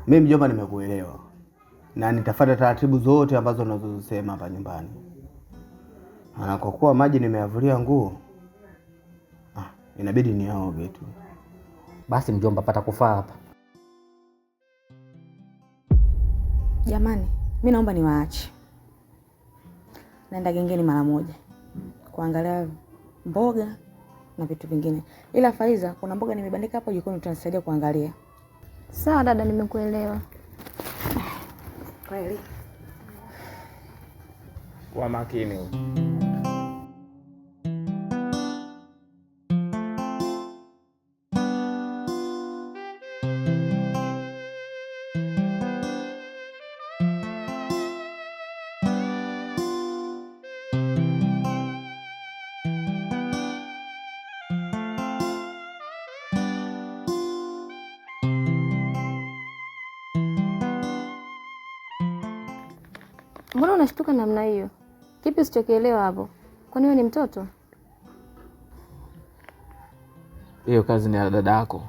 Mimi mjomba, nimekuelewa na nitafuata taratibu zote ambazo unazozisema hapa nyumbani. Kwa kuwa maji nimeyavulia nguo, inabidi niaoge tu. Basi mjomba, pata kufaa hapa. Jamani, mimi naomba niwaache. Naenda gengeni mara moja kuangalia mboga na vitu vingine. Ila Faiza, kuna mboga nimebandika hapo jikoni, utanisaidia kuangalia. Sawa dada, nimekuelewa. Kweli. Kwa makini. Mbona unashtuka namna hiyo? Kipi usichokielewa hapo? Kwani wewe ni mtoto? Hiyo kazi ni ya dada yako.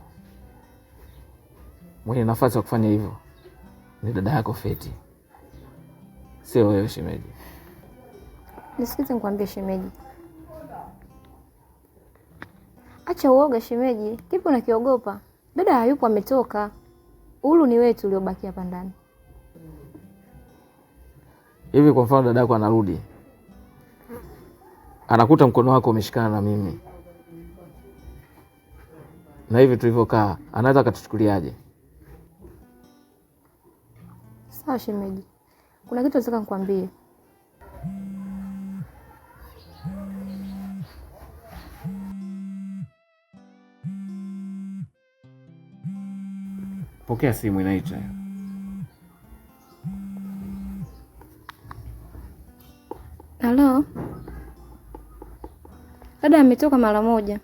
Mwenye nafasi ya kufanya hivyo ni dada yako Feti, sio wewe shemeji. Nisikize nikwambie shemeji. Acha uoga shemeji. Kipi unakiogopa? Dada hayupo, ametoka. Uhuru ni wetu uliobaki hapa ndani. Hivi kwa mfano dada yako anarudi, anakuta mkono wako umeshikana na mimi, na hivi tulivyokaa, anaweza akatuchukuliaje? Sawa shemeji. Kuna kitu nataka nikwambie. Pokea simu, inaita. Halo? Dada ametoka mara moja.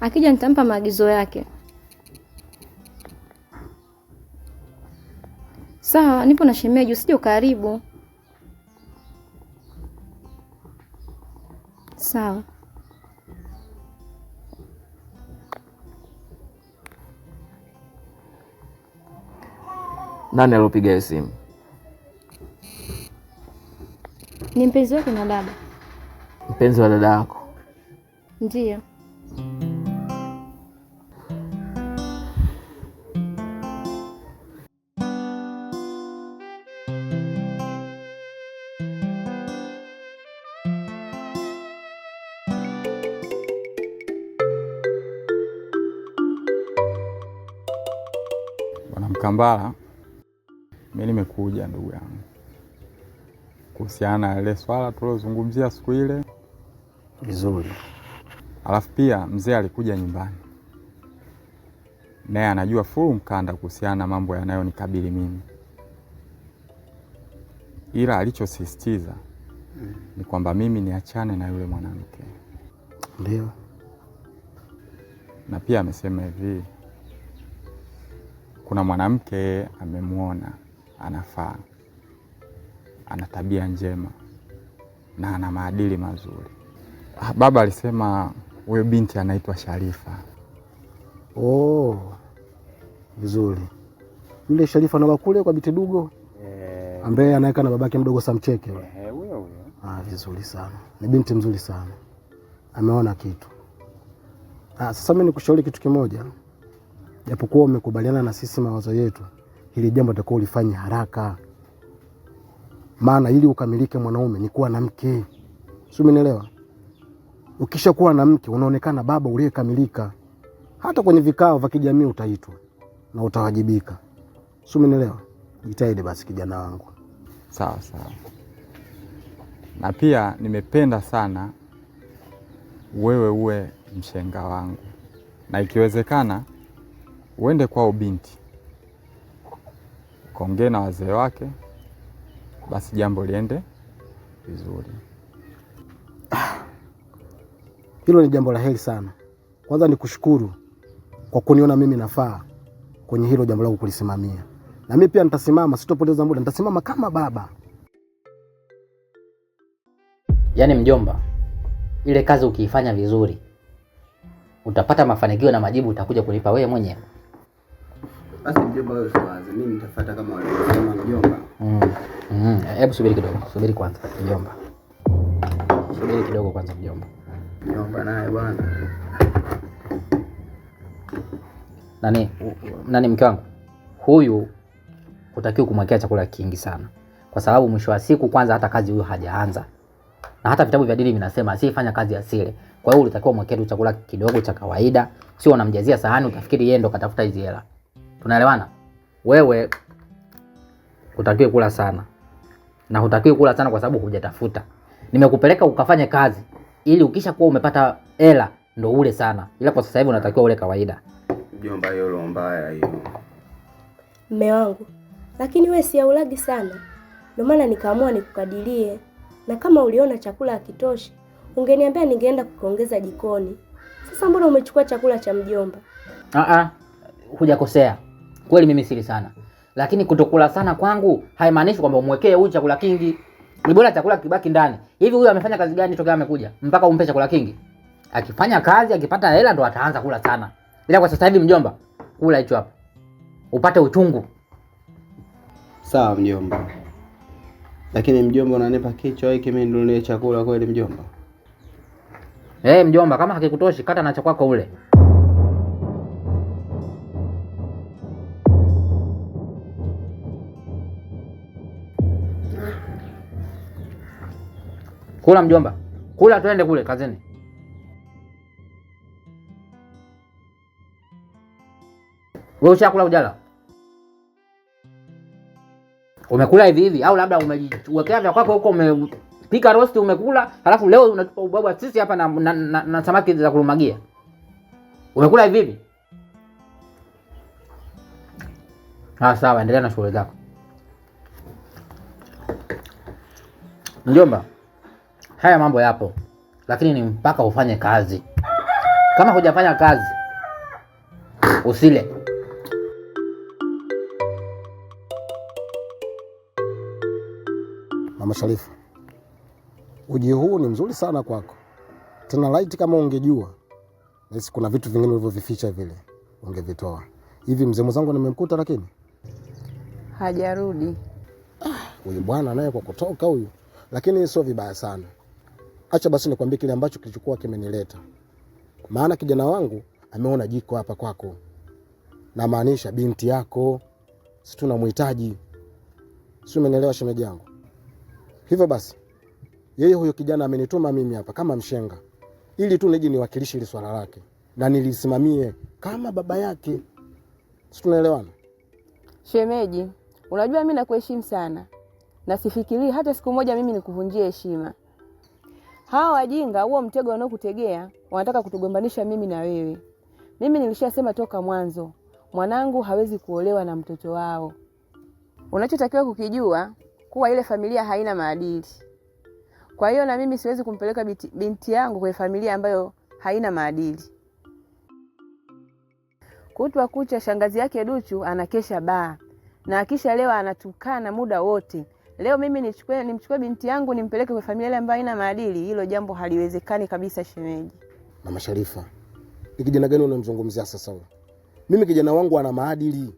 Akija nitampa maagizo yake. Sawa, nipo na shemeji, usije karibu. Sawa. Nani alopiga simu? Ni mpenzi wake na dada. Mpenzi wa dada yako? Ndiyo. Bwana Mkambala, mimi nimekuja ndugu yangu kuhusiana na ile swala tulozungumzia siku ile. Vizuri. Alafu pia mzee alikuja nyumbani, naye anajua full mkanda kuhusiana na mambo yanayonikabili mimi, ila alichosisitiza ni kwamba mimi niachane na yule mwanamke. Ndio. Na pia amesema hivi, kuna mwanamke amemwona anafaa, ana tabia njema na ana maadili mazuri. Baba alisema huyo binti anaitwa Sharifa. Oh, vizuri. Yule Sharifa na kule kwa Biti Dugo, ambaye anaeka na babake mdogo Samcheke. Huyo. Vizuri sana. Ni binti mzuri sana. Ameona kitu. Sasa mimi nikushauri kitu kimoja. Japokuwa umekubaliana na sisi mawazo yetu, hili jambo litakuwa ulifanye haraka. Maana ili ukamilike mwanaume ni kuwa na mke. Sio, umenielewa? Ukisha kuwa na mke unaonekana baba uliyekamilika. Hata kwenye vikao vya kijamii utaitwa na utawajibika. Sio, umenielewa? Jitahidi basi kijana wangu. Sawa. Na pia nimependa sana wewe uwe mshenga wangu, na ikiwezekana uende kwao binti kaongee na wazee wake, basi jambo liende vizuri. Hilo ni jambo la heri sana. Kwanza nikushukuru kwa kuniona mimi nafaa kwenye hilo jambo lako kulisimamia. Na mimi pia nitasimama, sitopoteza muda, nitasimama kama baba. Yaani mjomba, ile kazi ukiifanya vizuri utapata mafanikio na majibu utakuja kulipa wewe mwenyewe. Basi mjomba wewe usiwaze. Mimi nitafuata kama walivyosema mjomba. Hebu subiri kidogo. Subiri kwanza mjomba. Subiri kidogo kwanza mjomba. Mjomba naye bwana. Nani mke wangu? Huyu hutakiwi kumwekea chakula kingi sana. Kwa sababu mwisho wa siku kwanza hata kazi huyu hajaanza. Na hata vitabu vya dini vinasema asifanya kazi asile. Kwa hiyo ulitakiwa mwekee tu chakula kidogo cha kawaida, sio unamjazia sahani utafikiri yeye ndo katafuta hizi hela. Tunaelewana? Wewe hutakiwi kula sana. Na hutakiwi kula sana kwa sababu hujatafuta. Nimekupeleka ukafanye kazi ili ukisha kuwa umepata hela ndo ule sana. Ila kwa sasa hivi unatakiwa ule kawaida. Mjomba hiyo roho mbaya hiyo. Mme wangu, lakini wewe si aulagi sana. Ndio maana nikaamua nikukadirie. Na kama uliona chakula hakitoshi, ungeniambia ningeenda kukuongeza jikoni. Sasa mbona umechukua chakula cha mjomba? Hujakosea. Kweli mimi sili sana. Lakini kutokula sana kwangu haimaanishi kwamba umwekee huyu chakula kingi. Ni bora chakula kibaki ndani. Hivi huyu amefanya kazi gani tokea amekuja mpaka umpe chakula kingi? Akifanya kazi, akipata hela ndo ataanza kula sana. Ila kwa sasa hivi mjomba, kula hicho hapa. Upate uchungu. Sawa mjomba. Lakini mjomba unanipa kichwa hiki mimi ninunulie chakula kweli mjomba? Mjomba, kama hakikutoshi kata na cha kwako ule. Kula mjomba. Kula tuende kule kazini. Wewe ushakula ujala? Umekula hivi hivi au labda umejiwekea vya kwako huko umepika roast umekula, halafu leo unatupa ubwabwa sisi hapa na samaki za kurumagia. Umekula hivi hivi? Sawa, endelea na shughuli zako. Mjomba, haya mambo yapo, lakini ni mpaka ufanye kazi. Kama hujafanya kazi, usile. Mama Sharifa, uji huu ni mzuri sana kwako. Tena light kama ungejua. Nahisi kuna vitu vingine ulivyovificha vile, ungevitoa. Hivi mzee mzangu nimemkuta lakini hajarudi. Huyu bwana naye kwa kutoka huyu. Lakini sio vibaya sana. Acha basi nikwambie kile ambacho kilichokuwa kimenileta. Maana kijana wangu ameona jiko hapa kwako. Na maanisha binti yako. Si tunamhitaji. Si umenielewa shemeji yangu? Hivyo basi, yeye huyo kijana amenituma mimi hapa kama mshenga. Ili tu nije niwakilishe ile swala lake. Na nilisimamie kama baba yake. Si tunaelewana? Shemeji, unajua mimi nakuheshimu sana. Na sifikiri hata siku moja mimi nikuvunjie heshima. Hawa wajinga huo mtego wanaokutegea, wanataka kutugombanisha mimi na wewe. Mimi nilishasema toka mwanzo, mwanangu hawezi kuolewa na mtoto wao. Unachotakiwa kukijua kuwa ile familia haina maadili. Kwa hiyo na mimi siwezi kumpeleka binti yangu kwenye familia ambayo haina maadili. Kutwa kucha shangazi yake Duchu anakesha baa. Na akisha leo anatukana muda wote. Leo mimi nimchukue binti yangu nimpeleke kwenye familia ile ambayo haina maadili, hilo jambo haliwezekani kabisa shemeji. Mama Sharifa, ni kijana gani unamzungumzia sasa wewe? Mimi kijana wangu ana maadili.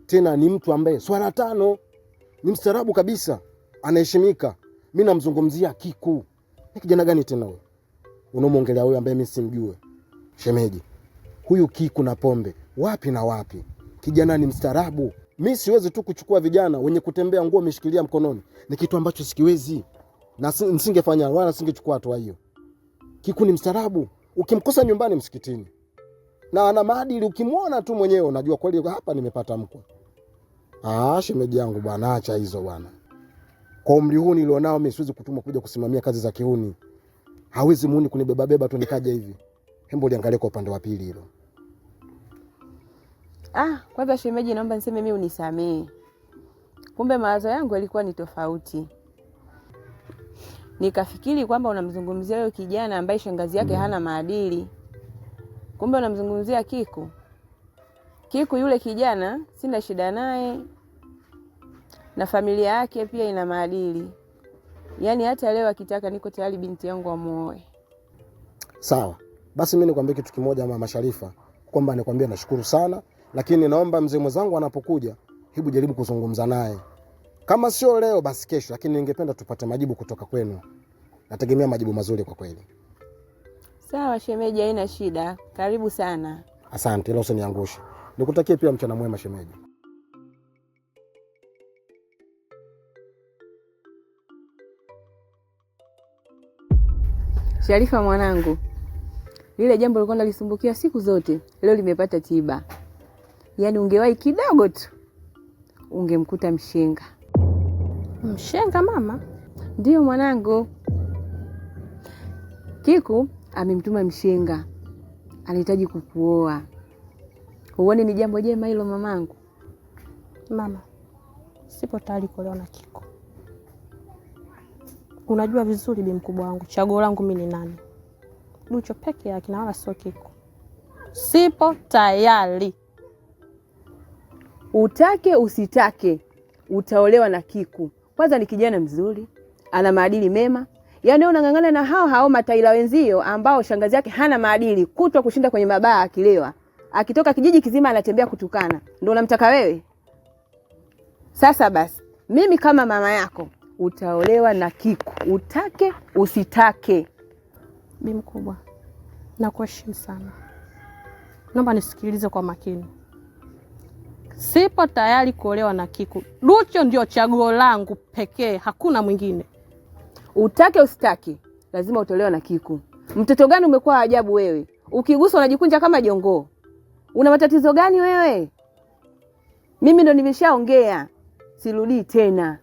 Tena ni mtu ambaye swala tano, ni mstaarabu kabisa, anaheshimika. Mimi namzungumzia Kiku. Ni kijana gani tena wewe? Unamuongelea wewe ambaye mimi simjue. Shemeji, huyu Kiku na Pombe, wapi na wapi? Kijana ni mstaarabu. Mimi siwezi tu kuchukua vijana wenye kutembea nguo umeshikilia mkononi. Ni kitu ambacho sikiwezi. Na nisingefanya wala singechukua hatua hiyo. Kiku ni mstaarabu. Ukimkosa nyumbani msikitini. Na ana maadili, ukimwona tu mwenyewe unajua kweli hapa nimepata mkwe. Shemeji yangu bwana, acha hizo bwana. Kwa umri huu nilionao mimi siwezi kutuma kuja kusimamia kazi za kiuni. Hawezi muuni kunibeba beba tu nikaja hivi. Hembo liangalie kwa upande wa pili hilo. Kwanza shemeji, naomba niseme mimi unisamee. Kumbe mawazo yangu yalikuwa ni tofauti. Nikafikiri kwamba unamzungumzia yule kijana ambaye shangazi yake hana maadili. Kumbe unamzungumzia Kiku. Kiku yule kijana sina shida naye. Na familia yake pia ina maadili. Yaani hata leo akitaka niko tayari binti yangu amuoe. Sawa. Basi mimi nikwambie kitu kimoja Mama Sharifa, kwamba nikwambia nashukuru sana lakini naomba mzee mwenzangu anapokuja, hebu jaribu kuzungumza naye. Kama sio leo basi kesho, lakini ningependa tupate majibu kutoka kwenu. Nategemea majibu mazuri kwa kweli. Sawa shemeji, haina shida. Karibu sana. Asante, ila usiniangushe. Nikutakie pia mchana mwema shemeji. Sharifa mwanangu, lile jambo lilikuwa nalisumbukia siku zote, leo limepata tiba. Yaani ungewahi kidogo tu ungemkuta mshenga. Mshenga mama? Ndiyo mwanangu. Kiku amemtuma mshenga, anahitaji kukuoa. Huoni ni jambo jema hilo mamangu? Mama, sipo tayari kuolewa na Kiku. Unajua vizuri bi mkubwa wangu, chaguo langu mimi ni nani? Ducho peke yake na wala sio Kiku. Sipo tayari. Utake usitake, utaolewa na Kiku. Kwanza ni kijana mzuri, ana maadili mema. Yaani unang'ang'ana na hao mataila wenzio ambao shangazi yake hana maadili, kutwa kushinda kwenye mabaa akilewa. Akitoka kijiji kizima anatembea kutukana. Ndio unamtaka wewe? Sasa basi, mimi kama mama yako utaolewa na Kiku. Utake usitake. Bi mkubwa, nakuheshimu sana. Naomba nisikilize kwa makini. Sipo tayari kuolewa na Kiku. Ducho ndio chaguo langu pekee, hakuna mwingine. Utake usitake, lazima utolewa na Kiku. Mtoto gani umekuwa ajabu wewe? Ukigusa unajikunja kama jongoo. Una matatizo gani wewe? Mimi ndo nimeshaongea, sirudii tena.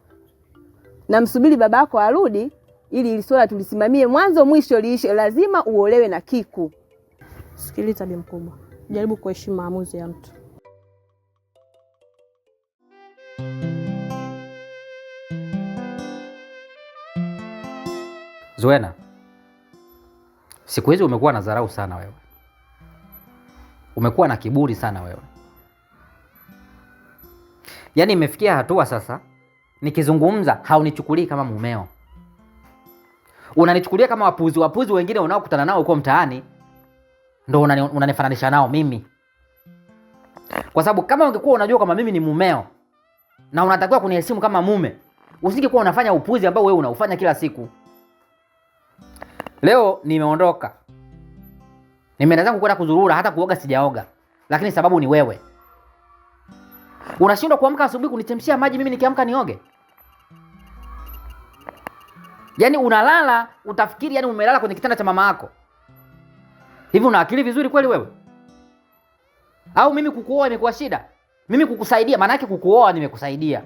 Namsubiri babako arudi ili ili swala tulisimamie mwanzo mwisho liishe. Lazima uolewe na Kiku. Sikiliza bi mkubwa, jaribu kuheshimu maamuzi ya mtu. Zuena, siku hizi umekuwa na dharau sana wewe. Umekuwa na kiburi sana wewe. Yaani imefikia hatua sasa nikizungumza haunichukulii kama mumeo. Unanichukulia kama wapuzi wengine unaokutana nao huko mtaani. Ndio unanifananisha nao mimi. Kwa sababu kama ungekuwa unajua kama mimi ni mumeo na unatakiwa kuniheshimu kama mume, usingekuwa unafanya upuzi ambao wewe unaufanya kila siku. Leo nimeondoka. Nimeenda zangu kwenda kuzurura, hata kuoga sijaoga. Lakini sababu ni wewe. Unashindwa kuamka asubuhi kunichemshia maji mimi nikiamka nioge. Yaani unalala, utafikiri yani umelala kwenye kitanda cha mama yako. Hivi una akili vizuri kweli wewe? Au mimi kukuoa imekuwa shida? Mimi kukusaidia, maana yake kukuoa nimekusaidia.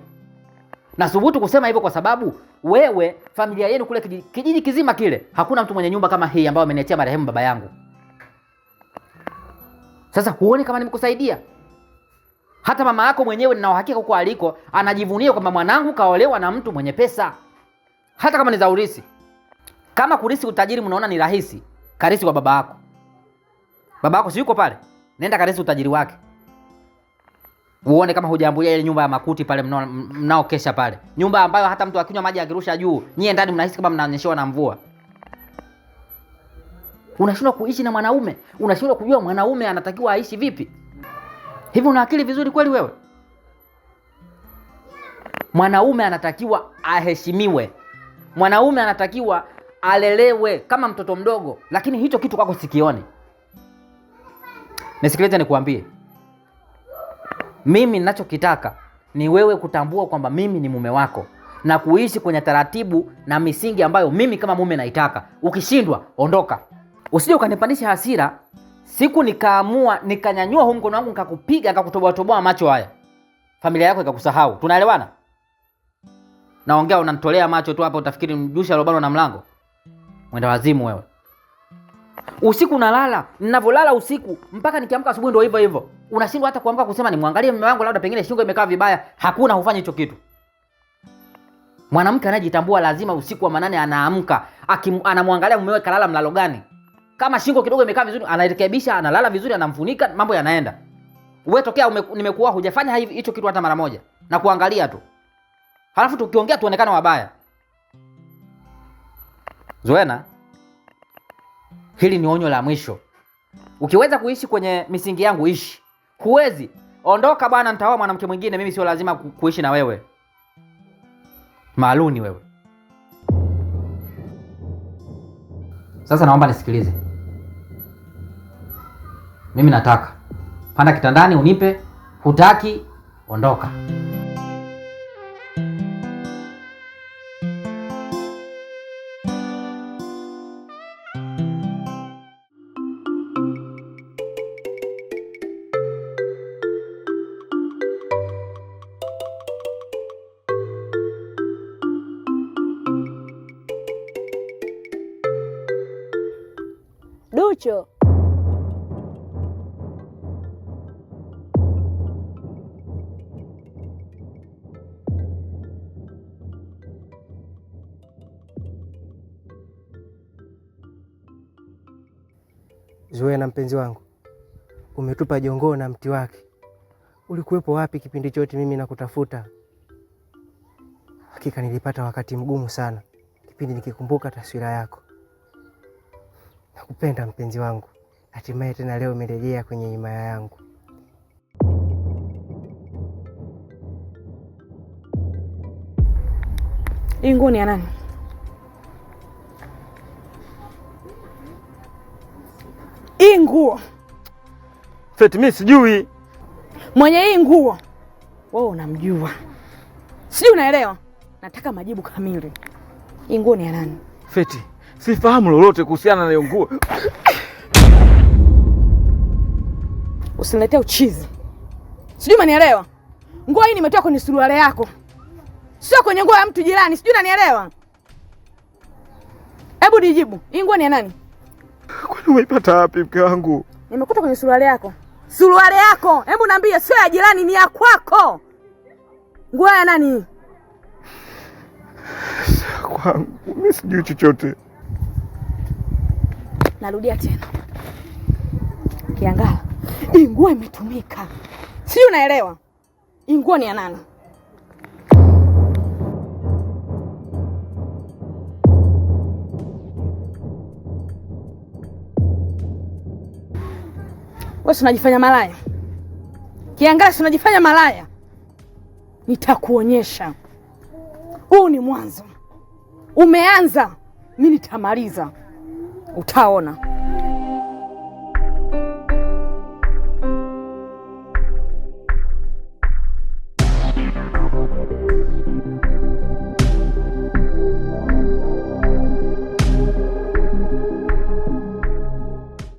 Na thubutu kusema hivyo kwa sababu wewe, familia yenu kule kijiji kizima kile, hakuna mtu mwenye nyumba kama hii ambayo ameniachia marehemu baba yangu. Sasa huoni kama nimekusaidia? Hata mama yako mwenyewe nina uhakika huko aliko anajivunia kwamba mwanangu kaolewa na mtu mwenye pesa. Hata kama ni za urisi. Kama kurisi utajiri mnaona ni rahisi, karisi kwa baba yako. Baba yako si yuko pale? Nenda karisi utajiri wake. Uone kama hujaambulia ile nyumba ya makuti pale mnao kesha pale. Nyumba ambayo hata mtu akinywa maji akirusha juu, nyie ndani mnahisi kama mnanyeshewa na mvua. Unashindwa kuishi na mwanaume, unashindwa kujua mwanaume anatakiwa aishi vipi. Hivi una akili vizuri kweli wewe? Mwanaume anatakiwa aheshimiwe. Mwanaume anatakiwa alelewe kama mtoto mdogo, lakini hicho kitu kwako sikioni. Nisikilize nikuambie. Mimi ninachokitaka ni wewe kutambua kwamba mimi ni mume wako na kuishi kwenye taratibu na misingi ambayo mimi kama mume naitaka. Ukishindwa, ondoka. Usije ukanipandisha hasira, siku nikaamua nikanyanyua huu mkono wangu nikakupiga nikakutoboa macho haya. Familia yako ikakusahau. Tunaelewana? Naongea unanitolea macho tu hapa utafikiri mjusha robano na mlango. Mwenda wazimu wewe. Usiku nalala, ninavolala usiku mpaka nikiamka asubuhi ndio hivyo hivyo. Unashindwa hata kuamka kusema ni muangalie mume wangu labda pengine shingo imekaa vibaya. Hakuna, hufanya hicho kitu. Mwanamke anayejitambua lazima usiku wa manane anaamka, anamwangalia mumewe kalala mlalo gani. Kama shingo kidogo imekaa vizuri, anarekebisha, analala vizuri, anamfunika, mambo yanaenda. Wewe tokea nimekuwa hujafanya hicho kitu hata mara moja. Na kuangalia tu. Halafu tukiongea tuonekane wabaya. Zuena, hili ni onyo la mwisho. Ukiweza kuishi kwenye misingi yangu ishi. Huwezi, Ondoka bwana, nitaoa mwanamke mwingine, mimi sio lazima kuishi na wewe. Maaluni wewe. Sasa naomba nisikilize. Mimi nataka panda kitandani unipe, hutaki ondoka. Ducho. Zuena mpenzi wangu, umetupa jongoo na mti wake. Ulikuwepo wapi kipindi chote mimi nakutafuta? Hakika nilipata wakati mgumu sana kipindi nikikumbuka taswira yako. Nakupenda mpenzi wangu, hatimaye tena leo umerejea kwenye himaya yangu. Hii nguo ni ya nani? Hii nguo Feti, mimi sijui. Mwenye hii nguo wewe unamjua, sijui, unaelewa? Nataka majibu kamili. Hii nguo ni ya nani? Feti, sifahamu lolote kuhusiana na hiyo nguo. Usiniletee uchizi, sijui, umenielewa? Nguo hii nimetoa kwenye suruali yako, sio kwenye nguo ya mtu jirani, sijui unanielewa? Hebu nijibu, hii nguo ni ya nani? Kwani umeipata wapi mke wangu? Nimekuta kwenye suruali yako. Suruali yako, hebu niambie, sio ya jirani, ni ya kwako. Nguo ya nani hii? Kwangu, mimi sijui chochote. Narudia tena, Kiangala, hii nguo imetumika, sijui unaelewa? Hii nguo ni ya nani? Wewe unajifanya malaya. Kiangala, unajifanya malaya. Nitakuonyesha. Huu ni mwanzo. Umeanza, mimi nitamaliza. Utaona.